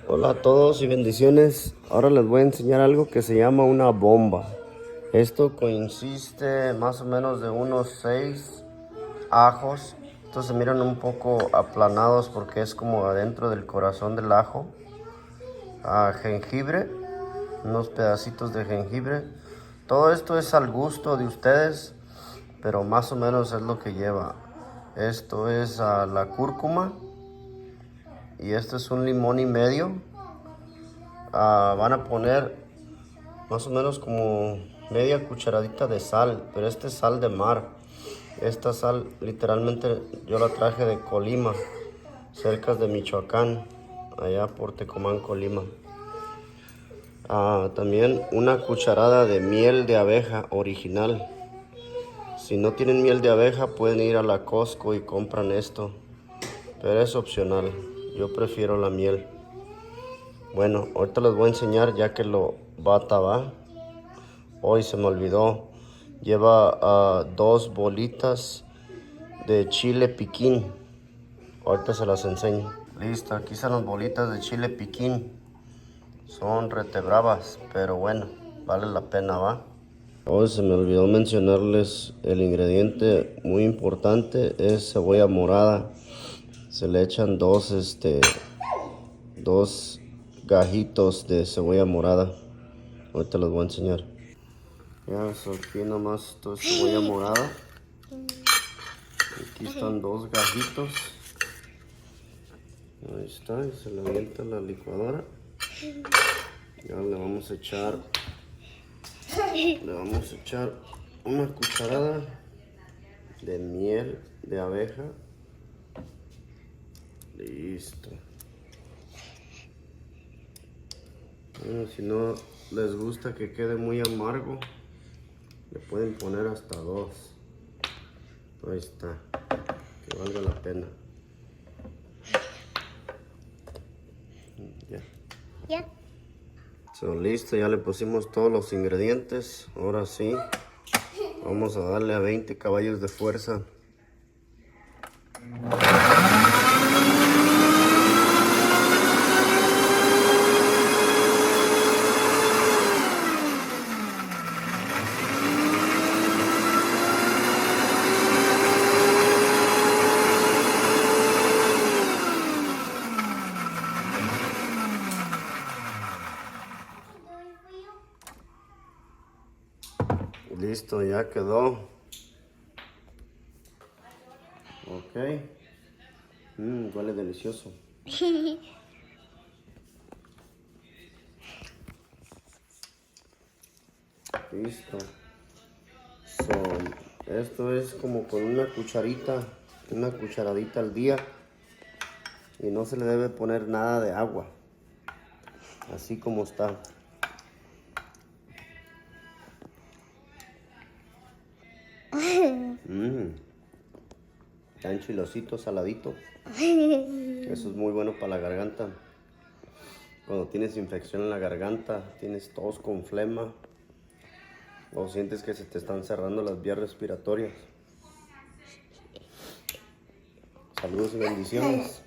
Hola a todos y bendiciones. Ahora les voy a enseñar algo que se llama una bomba. Esto consiste más o menos de unos 6 ajos. Estos se miran un poco aplanados porque es como adentro del corazón del ajo. Jengibre, unos pedacitos de jengibre. Todo esto es al gusto de ustedes, pero más o menos es lo que lleva. Esto es la cúrcuma y este es un limón y medio. Van a poner más o menos como media cucharadita de sal, pero este es sal de mar. Esta sal literalmente yo la traje de Colima, cerca de Michoacán, allá por Tecomán, Colima. También una cucharada de miel de abeja original. Si no tienen miel de abeja pueden ir a la Costco y compran esto, pero es opcional. Yo prefiero la miel. Bueno, ahorita les voy a enseñar ya que lo bata va. Hoy se me olvidó. Lleva 2 bolitas de chile piquín. Ahorita se las enseño. Listo, aquí están las bolitas de chile piquín. Son retebravas, pero bueno, vale la pena, ¿va? Hoy se me olvidó mencionarles el ingrediente muy importante, es cebolla morada. Se le echan dos gajitos de cebolla morada. Ahorita les voy a enseñar. Ya, aquí nomás esto es cebolla morada. Aquí están 2 gajitos. Ahí está, y se le avienta la licuadora. Y ahora le vamos a echar una cucharada de miel de abeja. Listo. Bueno, si no les gusta que quede muy amargo, le pueden poner hasta 2. Ahí está, que valga la pena. Ya. Ya. Listo, ya le pusimos todos los ingredientes. Ahora sí, vamos a darle a 20 caballos de fuerza. Listo, ya quedó. Ok. Huele delicioso. Listo. Esto es como con una cucharadita al día. Y no se le debe poner nada de agua. Así como está. Está enchilosito, saladito. Eso es muy bueno para la garganta. Cuando tienes infección en la garganta, tienes tos con flema, o sientes que se te están cerrando las vías respiratorias. Saludos y bendiciones.